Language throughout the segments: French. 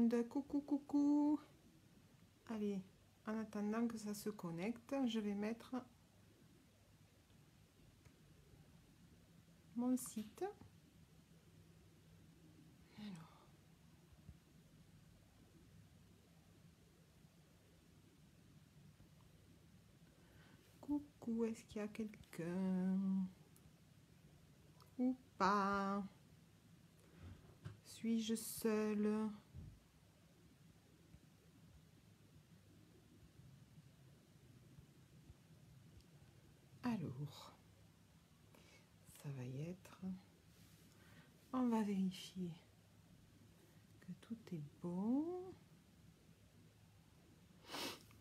monde, coucou, coucou. Allez, en attendant que ça se connecte, je vais mettre mon site. Alors. Coucou, est-ce qu'il y a quelqu'un ou pas? Suis-je seule? Alors, ça va y être. On va vérifier que tout est bon.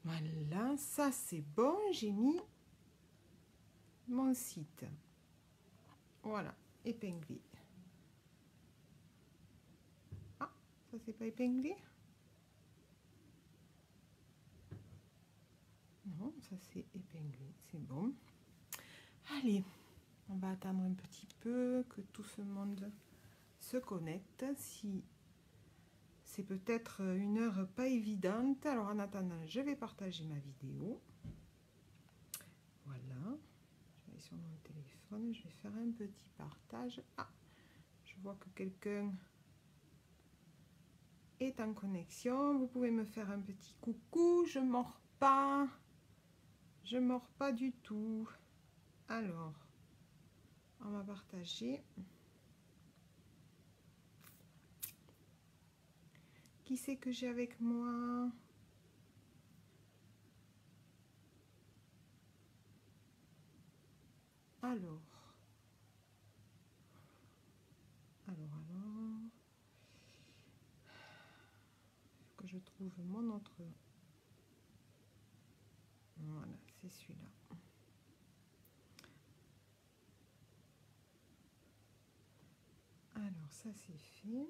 Voilà, ça c'est bon. J'ai mis mon site. Voilà, épinglé. Ah, ça c'est pas épinglé? Non, ça c'est épinglé, c'est bon. Allez, on va attendre un petit peu que tout ce monde se connecte. Si c'est peut-être une heure pas évidente, alors en attendant, je vais partager ma vidéo. Voilà, je vais sur mon téléphone, je vais faire un petit partage. Ah, je vois que quelqu'un est en connexion. Vous pouvez me faire un petit coucou, je mords pas. Je mords pas du tout. Alors, on va partager. Qui c'est que j'ai avec moi? Alors. Faut que je trouve mon autre. Voilà, c'est celui-là. Alors, ça c'est fait.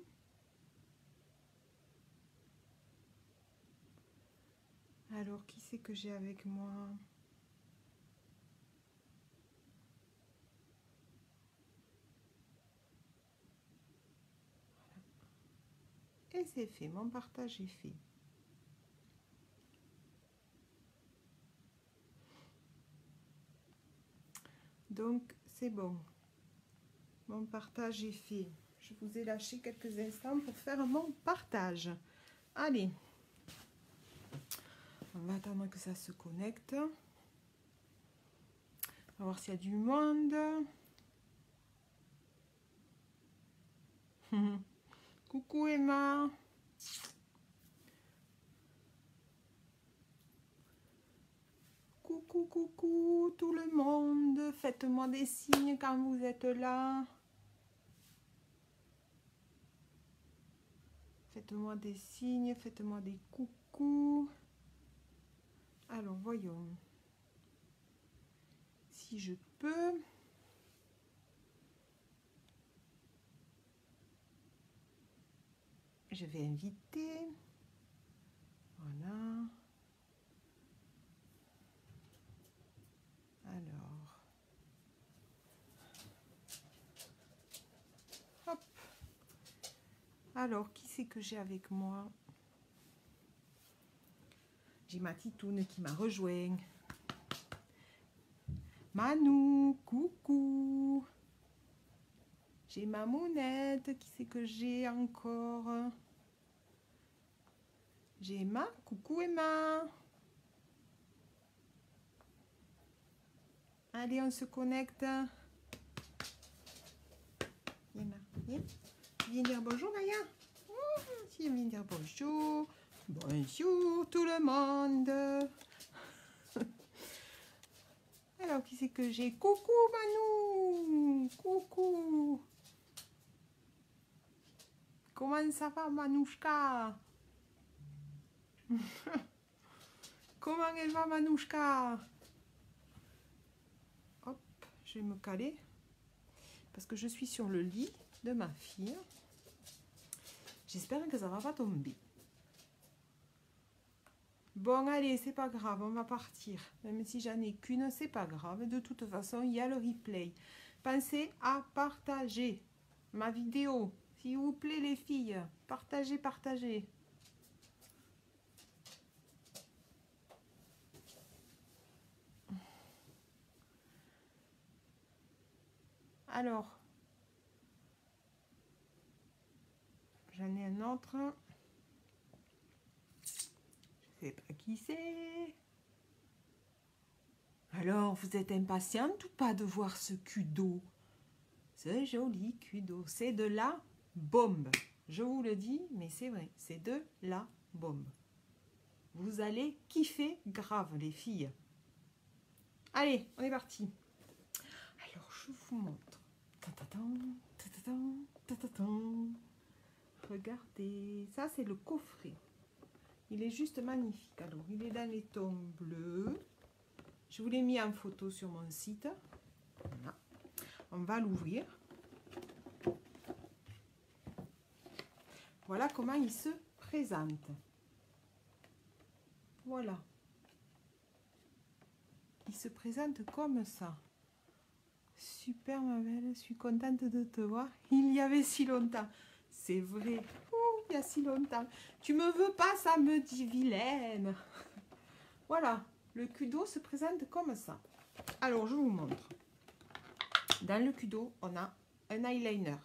Alors, qui c'est que j'ai avec moi? Voilà. Et c'est fait, mon partage est fait. Donc, c'est bon. Mon partage est fait. Je vous ai lâché quelques instants pour faire mon partage. Allez. On va attendre que ça se connecte. On va voir s'il y a du monde. Coucou Emma. Coucou, coucou tout le monde. Faites-moi des signes quand vous êtes là. Faites-moi des signes, faites-moi des coucous. Alors, voyons. Si je peux. Je vais inviter. Voilà. Alors. Hop. Alors, qui c'est que j'ai avec moi? J'ai ma titoune qui m'a rejoint. Manou, coucou. J'ai ma mounette. Qui c'est que j'ai encore? J'ai Emma. Coucou Emma. Allez, on se connecte. Viens dire bonjour, Maya. Si, viens dire bonjour. Bonjour tout le monde. Alors, qui c'est que j'ai? Coucou, Manou. Coucou. Comment ça va, Manouchka? Comment elle va, Manouchka? Hop, je vais me caler. Parce que je suis sur le lit de ma fille. J'espère que ça va pas tomber. Bon, allez, c'est pas grave, on va partir. Même si j'en ai qu'une, c'est pas grave. De toute façon, il y a le replay. Pensez à partager ma vidéo. S'il vous plaît, les filles, partagez, partagez. Alors, j'en ai un autre. Je ne sais pas qui c'est. Alors, vous êtes impatiente ou pas de voir ce cul d'eau? Ce joli cul d'eau. C'est de la bombe. Je vous le dis, mais c'est vrai. C'est de la bombe. Vous allez kiffer grave, les filles. Allez, on est parti. Alors, je vous montre. Regardez. Ça, c'est le coffret. Il est juste magnifique. Alors, il est dans les tons bleus. Je vous l'ai mis en photo sur mon site. Voilà. On va l'ouvrir. Voilà comment il se présente. Voilà. Il se présente comme ça. Super ma belle, je suis contente de te voir. Il y avait si longtemps. C'est vrai. Oh, il y a si longtemps. Tu me veux pas, ça me dit vilaine. Voilà. Le cul d'eau se présente comme ça. Alors, je vous montre. Dans le cul d'eau, on a un eyeliner.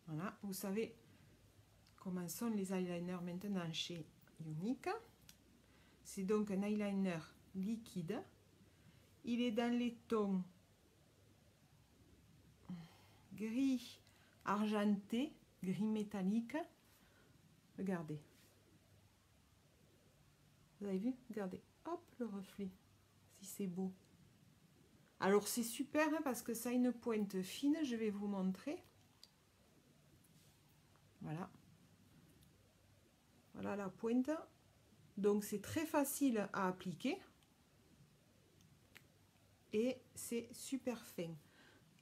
Voilà, vous savez comment sont les eyeliners maintenant chez Younique. C'est donc un eyeliner liquide. Il est dans les tons gris argenté, gris métallique. Regardez. Vous avez vu? Regardez. Hop, le reflet. Si c'est beau. Alors, c'est super hein, parce que ça a une pointe fine. Je vais vous montrer. Voilà. Voilà la pointe. Donc, c'est très facile à appliquer. Et c'est super fin.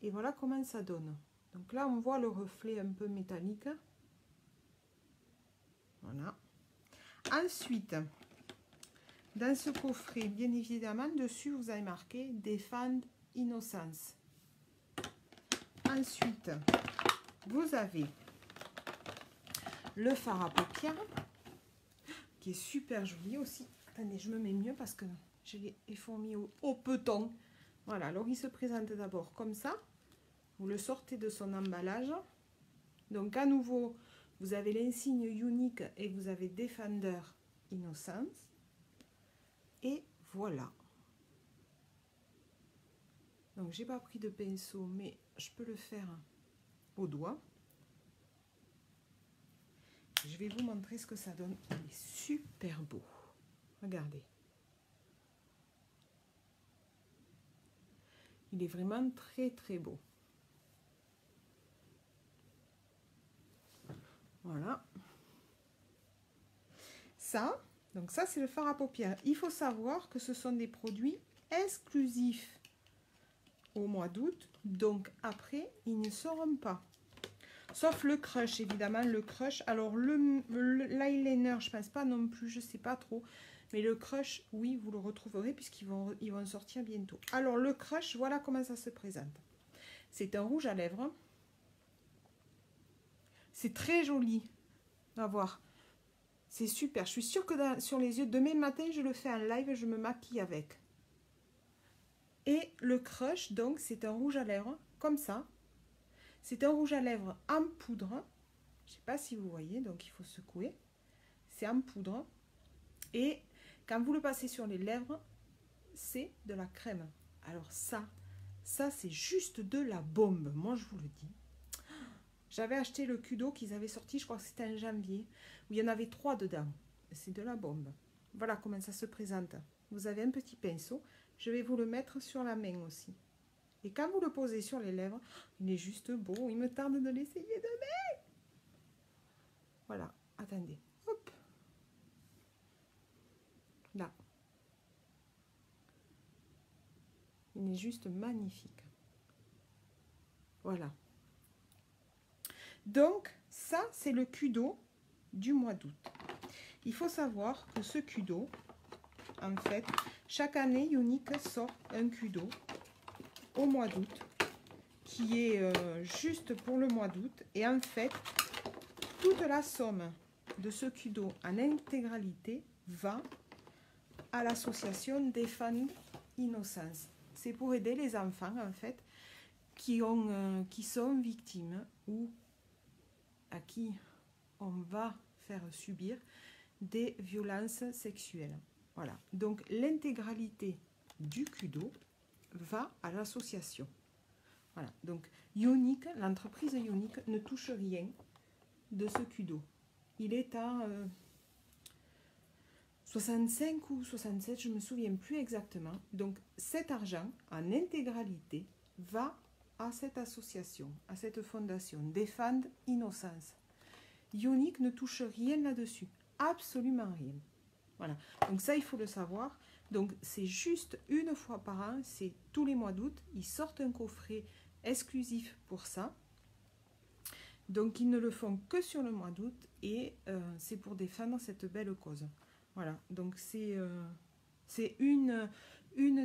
Et voilà comment ça donne. Donc là, on voit le reflet un peu métallique. Voilà. Ensuite, dans ce coffret, bien évidemment, dessus, vous avez marqué « Defend Innocence ». Ensuite, vous avez le fard à paupières, qui est super joli aussi. Attendez, je me mets mieux parce que je l'ai fourmi au peton. Voilà, alors il se présente d'abord comme ça. Vous le sortez de son emballage. Donc à nouveau, vous avez l'insigne Younique et vous avez Defender Innocence. Et voilà. Donc j'ai pas pris de pinceau, mais je peux le faire au doigt. Je vais vous montrer ce que ça donne. Il est super beau. Regardez. Il est vraiment très très beau. Voilà. Ça, donc ça c'est le fard à paupières. Il faut savoir que ce sont des produits exclusifs au mois d'août. Donc après, ils ne seront pas. Sauf le crush, évidemment, le crush. Alors l'eyeliner, je pense pas non plus, je sais pas trop. Mais le crush, oui, vous le retrouverez puisqu'ils vont sortir bientôt. Alors le crush, voilà comment ça se présente. C'est un rouge à lèvres. C'est très joli à voir. C'est super. Je suis sûre que sur les yeux, demain matin, je le fais en live, je me maquille avec. Et le crush, donc, c'est un rouge à lèvres, comme ça. C'est un rouge à lèvres en poudre. Je ne sais pas si vous voyez, donc il faut secouer. C'est en poudre. Et quand vous le passez sur les lèvres, c'est de la crème. Alors ça c'est juste de la bombe. Moi, je vous le dis. J'avais acheté le cul d'eau qu'ils avaient sorti, je crois que c'était en janvier, où il y en avait 3 dedans. C'est de la bombe. Voilà comment ça se présente. Vous avez un petit pinceau. Je vais vous le mettre sur la main aussi. Et quand vous le posez sur les lèvres, il est juste beau. Il me tarde de l'essayer demain. Voilà. Attendez. Hop. Là. Il est juste magnifique. Voilà. Donc, ça, c'est le cul d'eau du mois d'août. Il faut savoir que ce cul d'eau, en fait, chaque année, Younique sort un cul d'eau au mois d'août, qui est juste pour le mois d'août. Et en fait, toute la somme de ce cul d'eau en intégralité va à l'association Defend Innocence. C'est pour aider les enfants, en fait, qui sont victimes ou à qui on va faire subir des violences sexuelles. Voilà, donc l'intégralité du Kudo va à l'association. Voilà, donc Ionic, l'entreprise Ionic ne touche rien de ce Kudo. Il est à 65 ou 67, je ne me souviens plus exactement. Donc cet argent, en intégralité, va à cette association, à cette fondation, Défendre Innocence. Ionic ne touche rien là-dessus, absolument rien. Voilà, donc ça il faut le savoir. Donc c'est juste une fois par an, c'est tous les mois d'août, ils sortent un coffret exclusif pour ça. Donc ils ne le font que sur le mois d'août et c'est pour défendre cette belle cause. Voilà, donc c'est une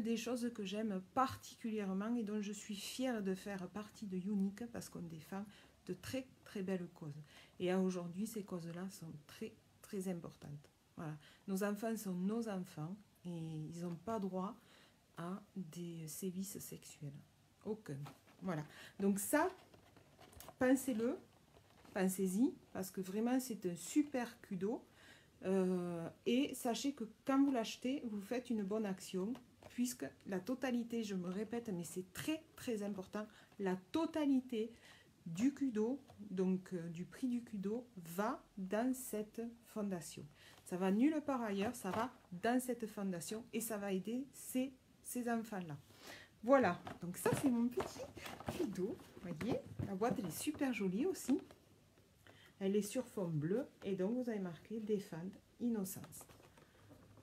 des choses que j'aime particulièrement et dont je suis fière de faire partie de Ionic parce qu'on défend de très très belles causes. Et aujourd'hui, ces causes-là sont très très importantes. Voilà, nos enfants sont nos enfants et ils n'ont pas droit à des sévices sexuels. Aucun. Voilà, donc ça, pensez-le, pensez-y, parce que vraiment c'est un super Kudo. Et sachez que quand vous l'achetez, vous faites une bonne action, puisque la totalité, je me répète, mais c'est très très important, la totalité du Kudo, donc du prix du Kudo, va dans cette fondation. Ça va nulle part ailleurs, ça va dans cette fondation et ça va aider ces enfants-là. Voilà, donc ça c'est mon petit Kudo. Vous voyez, la boîte elle est super jolie aussi. Elle est sur fond bleu et donc vous avez marqué Défendre Innocence.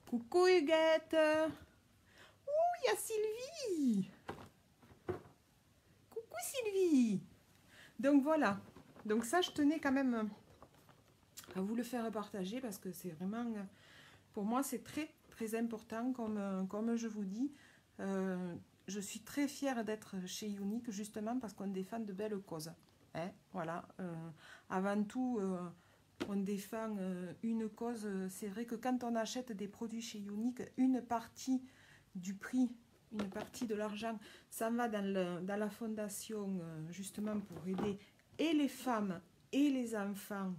Coucou Huguette. Ouh, il y a Sylvie. Coucou Sylvie. Donc voilà. Donc ça, je tenais quand même à vous le faire partager parce que c'est vraiment, pour moi, c'est très très important. Comme je vous dis, je suis très fière d'être chez Ionic justement parce qu'on défend de belles causes. Hein, voilà. Avant tout, on défend une cause. C'est vrai que quand on achète des produits chez Ionic, une partie du prix, une partie de l'argent, ça va dans la fondation justement pour aider et les femmes et les enfants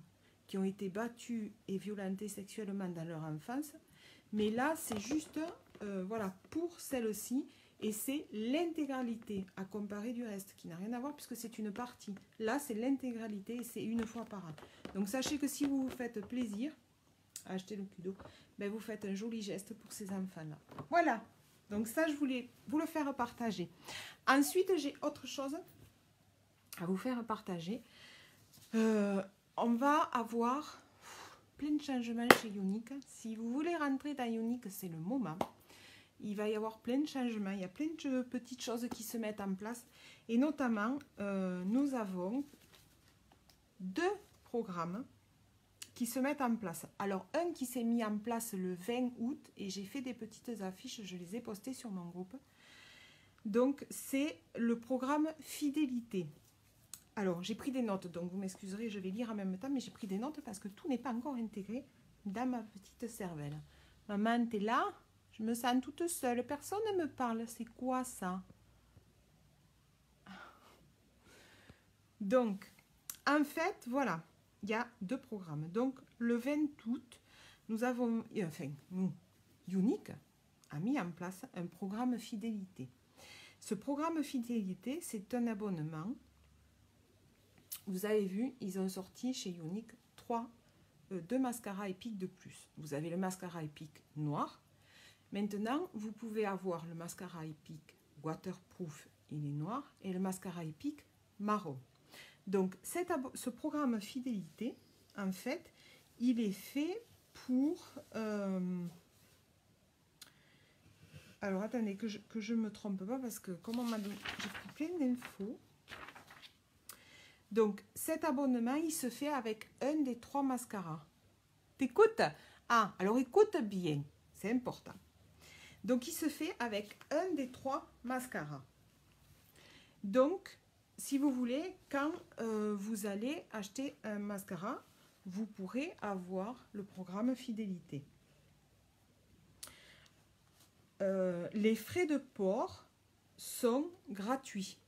qui ont été battus et violentés sexuellement dans leur enfance. Mais là, c'est juste voilà, pour celle-ci. Et c'est l'intégralité à comparer du reste, qui n'a rien à voir puisque c'est une partie. Là, c'est l'intégralité et c'est une fois par an. Donc, sachez que si vous vous faites plaisir à acheter le Kudo, ben vous faites un joli geste pour ces enfants-là. Voilà. Donc, ça, je voulais vous le faire partager. Ensuite, j'ai autre chose à vous faire partager. On va avoir plein de changements chez Ionic. Si vous voulez rentrer dans Ionic, c'est le moment. Il va y avoir plein de changements, il y a plein de petites choses qui se mettent en place. Et notamment, nous avons 2 programmes qui se mettent en place. Alors, un qui s'est mis en place le 20 août, et j'ai fait des petites affiches, je les ai postées sur mon groupe. Donc, c'est le programme Fidélité. Alors, j'ai pris des notes, donc vous m'excuserez, je vais lire en même temps, mais j'ai pris des notes parce que tout n'est pas encore intégré dans ma petite cervelle. Maman, t'es là ? Je me sens toute seule. Personne ne me parle. C'est quoi ça? Donc, en fait, voilà. Il y a 2 programmes. Donc, le 20 août, nous avons... Enfin, nous, Ionic a mis en place un programme fidélité. Ce programme fidélité, c'est un abonnement. Vous avez vu, ils ont sorti chez Ionic 2 mascaras épiques de plus. Vous avez le mascara épique noir. Maintenant, vous pouvez avoir le mascara épique waterproof, il est noir, et le mascara épique marron. Donc, ce programme fidélité, en fait, il est fait pour... alors, attendez, que je ne me trompe pas, parce que comme on m'a donné... J'ai pris plein d'infos. Donc, cet abonnement, il se fait avec un des 3 mascaras. T'écoutes? Ah, alors écoute bien, c'est important. Donc, il se fait avec un des 3 mascaras. Donc, si vous voulez, quand vous allez acheter un mascara, vous pourrez avoir le programme fidélité. Les frais de port sont gratuits.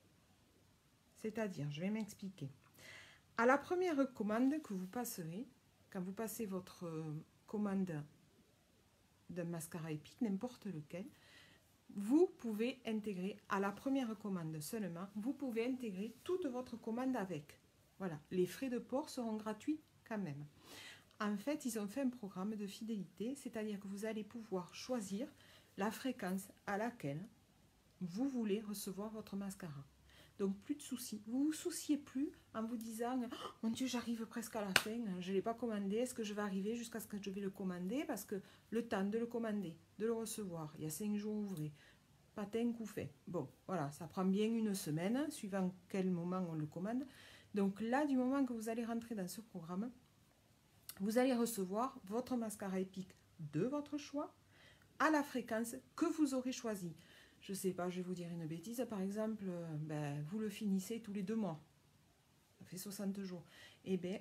C'est-à-dire, je vais m'expliquer. À la première commande que vous passerez, quand vous passez votre commande d'un mascara épique, n'importe lequel, vous pouvez intégrer à la première commande seulement, vous pouvez intégrer toute votre commande avec. Voilà, les frais de port seront gratuits quand même. En fait, ils ont fait un programme de fidélité, c'est-à-dire que vous allez pouvoir choisir la fréquence à laquelle vous voulez recevoir votre mascara. Donc, plus de soucis. Vous ne vous souciez plus en vous disant oh, « Mon Dieu, j'arrive presque à la fin, je ne l'ai pas commandé, est-ce que je vais arriver jusqu'à ce que je vais le commander ?» Parce que le temps de le commander, de le recevoir, il y a 5 jours ouvrés, patin coup fait. Bon, voilà, ça prend bien une semaine, suivant quel moment on le commande. Donc là, du moment que vous allez rentrer dans ce programme, vous allez recevoir votre mascara épique de votre choix à la fréquence que vous aurez choisie. Je ne sais pas, je vais vous dire une bêtise. Par exemple, vous le finissez tous les 2 mois. Ça fait 60 jours. Et bien,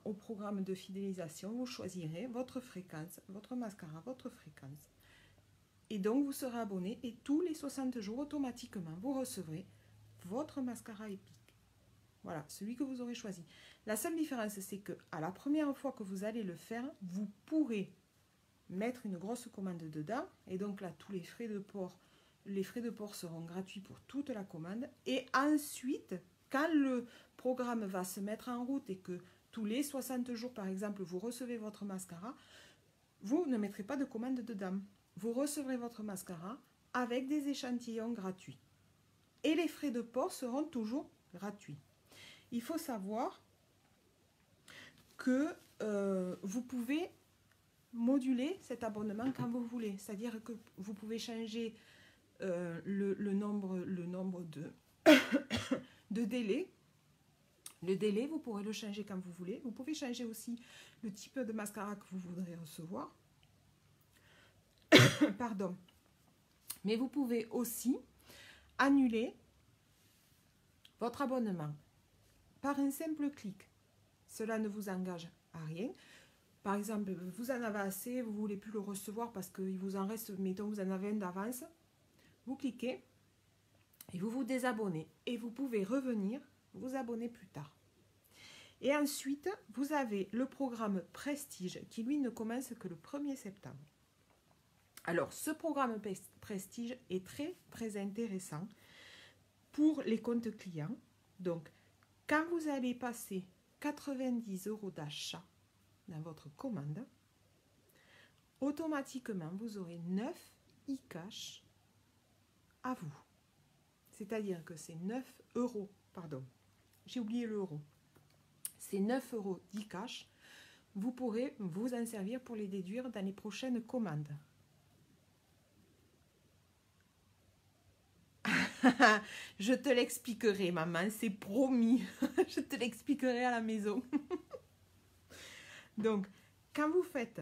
au programme de fidélisation, vous choisirez votre fréquence, votre mascara, votre fréquence. Et donc, vous serez abonné et tous les 60 jours, automatiquement, vous recevrez votre mascara épique. Voilà, celui que vous aurez choisi. La seule différence, c'est que à la première fois que vous allez le faire, vous pourrez mettre une grosse commande dedans. Et donc là, tous les frais de port seront gratuits pour toute la commande. Et ensuite, quand le programme va se mettre en route et que tous les 60 jours, par exemple, vous recevez votre mascara, vous ne mettrez pas de commande dedans. Vous recevrez votre mascara avec des échantillons gratuits. Et les frais de port seront toujours gratuits. Il faut savoir que vous pouvez moduler cet abonnement quand vous voulez. C'est-à-dire que vous pouvez changer le nombre de, de délais. Le délai, vous pourrez le changer quand vous voulez. Vous pouvez changer aussi le type de mascara que vous voudrez recevoir. Pardon. Mais vous pouvez aussi annuler votre abonnement par un simple clic. Cela ne vous engage à rien. Par exemple, vous en avez assez, vous ne voulez plus le recevoir parce qu'il vous en reste, mettons, vous en avez un d'avance. Vous cliquez et vous vous désabonnez. Et vous pouvez revenir vous abonner plus tard. Et ensuite, vous avez le programme Prestige qui, lui, ne commence que le 1er septembre. Alors, ce programme Prestige est très, très intéressant pour les comptes clients. Donc, quand vous allez passer 90 € d'achat dans votre commande, automatiquement, vous aurez 9 e-cash à vous. C'est-à-dire que c'est 9 €, pardon, j'ai oublié l'euro. C'est 9 € d'e-cash. Vous pourrez vous en servir pour les déduire dans les prochaines commandes. Je te l'expliquerai, maman, c'est promis. Je te l'expliquerai à la maison. Donc, quand vous faites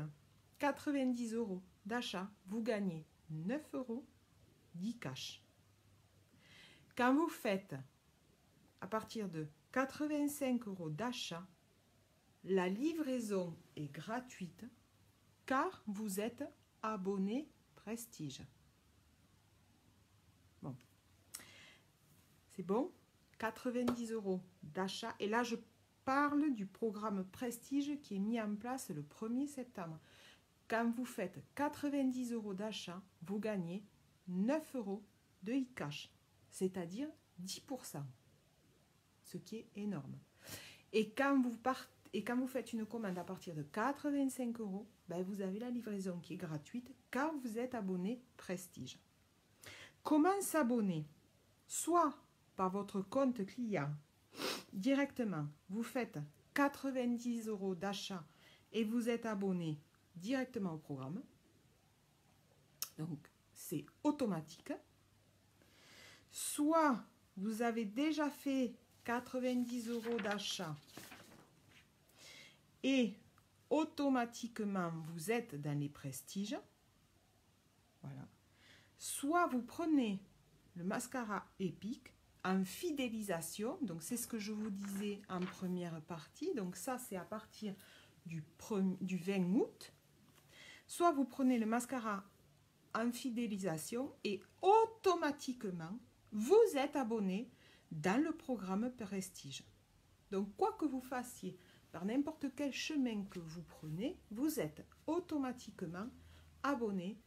90 € d'achat, vous gagnez 9 € d'e-cash. Quand vous faites à partir de 85 € d'achat, la livraison est gratuite car vous êtes abonné Prestige. Bon. C'est bon, 90 € d'achat. Et là, je parle du programme Prestige qui est mis en place le 1er septembre. Quand vous faites 90 € d'achat, vous gagnez 9 € de e-cash, c'est-à-dire 10%, ce qui est énorme. Et quand vous faites une commande à partir de 85 €, ben vous avez la livraison qui est gratuite car vous êtes abonné Prestige. Comment s'abonner? Soit par votre compte client, directement, vous faites 90 € d'achat et vous êtes abonné directement au programme. Donc, c'est automatique. Soit vous avez déjà fait 90 € d'achat et automatiquement vous êtes dans les Prestiges. Voilà. Soit vous prenez le mascara épique en fidélisation, donc c'est ce que je vous disais en première partie, donc ça c'est à partir du 20 août, soit vous prenez le mascara en fidélisation et automatiquement vous êtes abonné dans le programme Prestige. Donc, quoi que vous fassiez, par n'importe quel chemin que vous prenez, vous êtes automatiquement abonné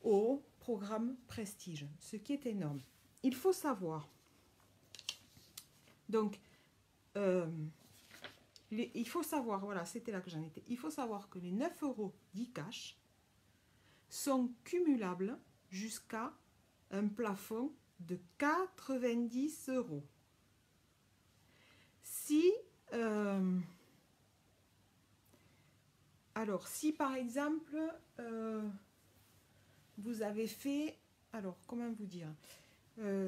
au programme Prestige, ce qui est énorme. Il faut savoir, donc, il faut savoir, voilà, c'était là que j'en étais, il faut savoir que les 9 € d'e-cash sont cumulables jusqu'à un plafond de 90 €. Si, alors, si par exemple, vous avez fait, alors, comment vous dire,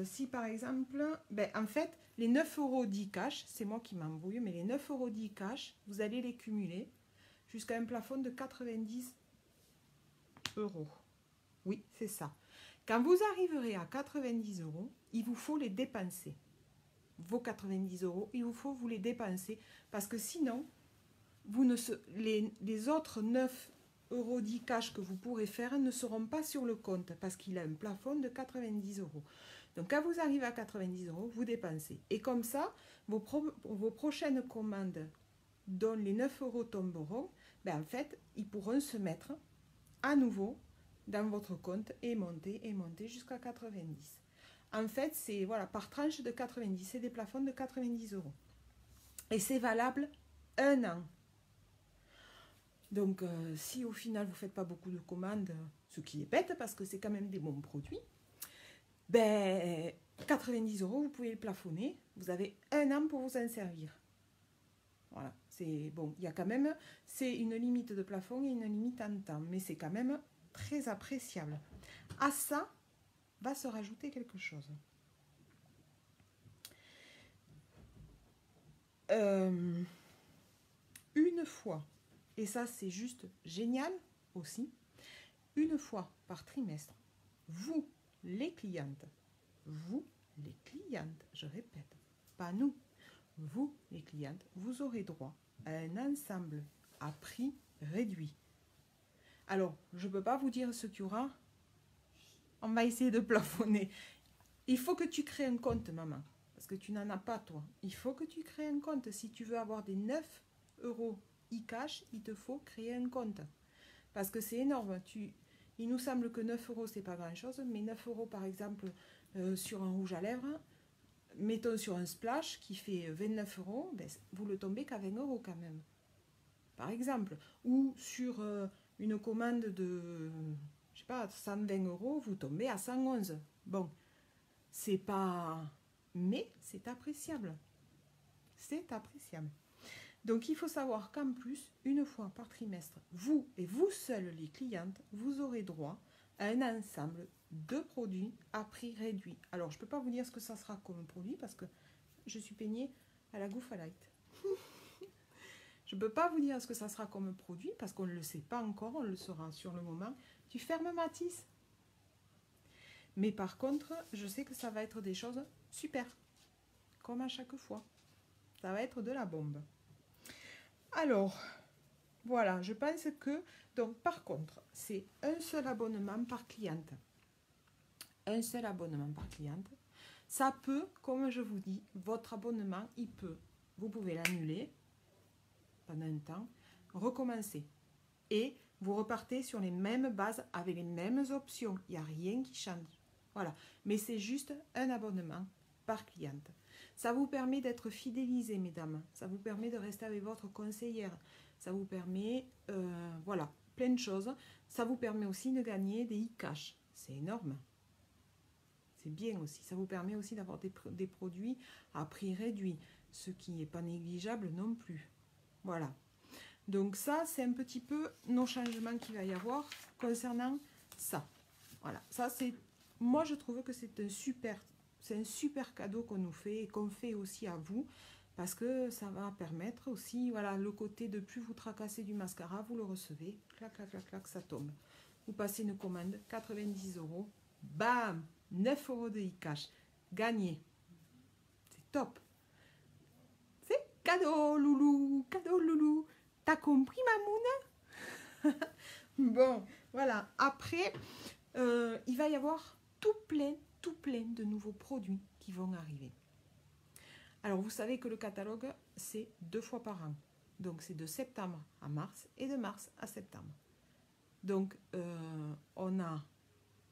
si par exemple, ben, en fait, les 9 € d'e-cash, c'est moi qui m'embrouille, mais les 9 € d'e-cash, vous allez les cumuler jusqu'à un plafond de 90 €. Oui, c'est ça. Quand vous arriverez à 90 €, il vous faut les dépenser. Vos 90 €, il vous faut vous les dépenser parce que sinon, vous ne les autres 9 € d'e-cash que vous pourrez faire ne seront pas sur le compte parce qu'il a un plafond de 90 €. Donc, quand vous arrivez à 90 €, vous dépensez. Et comme ça, vos prochaines commandes dont les 9 € tomberont, ben en fait, ils pourront se mettre à nouveau dans votre compte et monter jusqu'à 90. En fait, c'est voilà, par tranche de 90, c'est des plafonds de 90 €. Et c'est valable 1 an. Donc, si au final, vous ne faites pas beaucoup de commandes, ce qui est bête parce que c'est quand même des bons produits, ben, 90 €, vous pouvez le plafonner. Vous avez 1 an pour vous en servir. Voilà, c'est bon. Il y a quand même, c'est une limite de plafond et une limite en temps, mais c'est quand même très appréciable. À ça, va se rajouter quelque chose. Une fois, et ça c'est juste génial aussi, une fois par trimestre, vous les clientes, je répète, pas nous, vous les clientes, vous aurez droit à un ensemble à prix réduit. Alors, je ne peux pas vous dire ce qu'il y aura. On va essayer de plafonner. Il faut que tu crées un compte, maman. Parce que tu n'en as pas, toi. Il faut que tu crées un compte. Si tu veux avoir des 9 € e-cash, il te faut créer un compte. Parce que c'est énorme. Il nous semble que 9 €, c'est pas grand-chose. Mais 9 €, par exemple, sur un rouge à lèvres, mettons sur un splash qui fait 29 €, ben, vous le tombez qu'à 20 € quand même. Par exemple. Ou sur une commande de, je sais pas, 120 €, vous tombez à 111. Bon, c'est pas... Mais c'est appréciable. C'est appréciable. Donc, il faut savoir qu'en plus, une fois par trimestre, vous et vous seuls les clientes, vous aurez droit à un ensemble de produits à prix réduit. Alors, je ne peux pas vous dire ce que ça sera comme produit parce que je suis peignée à la Gouffa Light. Je ne peux pas vous dire ce que ça sera comme produit parce qu'on ne le sait pas encore, on le saura sur le moment. Tu fermes, Mathis? Mais par contre, je sais que ça va être des choses super, comme à chaque fois. Ça va être de la bombe. Alors, voilà, je pense que, donc par contre, c'est un seul abonnement par cliente. Un seul abonnement par cliente. Ça peut, comme je vous dis, votre abonnement, vous pouvez l'annuler pendant un temps, recommencer. Et vous repartez sur les mêmes bases avec les mêmes options. Il n'y a rien qui change. Voilà, mais c'est juste un abonnement par cliente. Ça vous permet d'être fidélisé, mesdames. Ça vous permet de rester avec votre conseillère. Ça vous permet, voilà, plein de choses. Ça vous permet aussi de gagner des e-cash. C'est énorme. C'est bien aussi. Ça vous permet aussi d'avoir des produits à prix réduit, ce qui n'est pas négligeable non plus. Voilà. Donc ça, c'est un petit peu nos changements qu'il va y avoir concernant ça. Voilà. Ça, c'est... Moi, je trouve que c'est un super cadeau qu'on nous fait et qu'on fait aussi à vous parce que ça va permettre aussi, voilà, le côté de plus vous tracasser du mascara, vous le recevez, clac, clac, clac, clac, ça tombe. Vous passez une commande, 90 €, bam, 9 € de e-cash, gagné. C'est top. C'est cadeau, loulou, cadeau, loulou. T'as compris, Mamoune? Bon, voilà. Après, il va y avoir tout plein de nouveaux produits qui vont arriver. Alors, vous savez que le catalogue, c'est 2 fois par an. Donc, c'est de septembre à mars et de mars à septembre. Donc, on a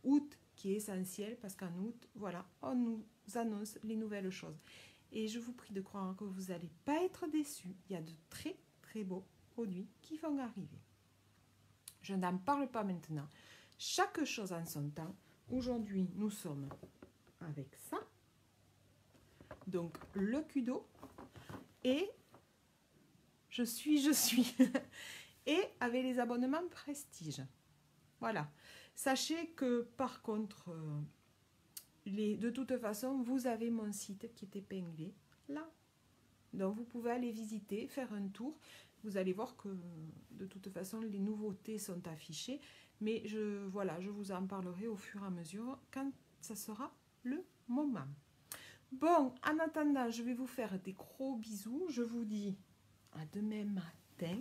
août qui est essentiel parce qu'en août, voilà, on nous annonce les nouvelles choses. Et je vous prie de croire que vous n'allez pas être déçus. Il y a de très, très beaux produits qui vont arriver. Je n'en parle pas maintenant. Chaque chose en son temps. Aujourd'hui, nous sommes avec ça. Donc, le Kudo. Et je suis. Et avec les abonnements Prestige. Voilà. Sachez que, par contre, de toute façon, vous avez mon site qui est épinglé là. Donc, vous pouvez aller visiter, faire un tour. Vous allez voir que, de toute façon, les nouveautés sont affichées. Mais voilà, je vous en parlerai au fur et à mesure quand ça sera le moment. Bon, en attendant, je vais vous faire des gros bisous. Je vous dis à demain matin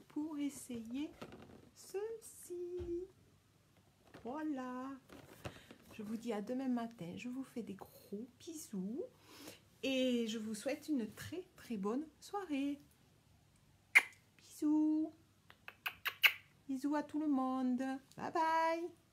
pour essayer ceci. Voilà. Je vous dis à demain matin. Je vous fais des gros bisous. Et je vous souhaite une très très bonne soirée. Bisous. Bisous à tout le monde. Bye bye.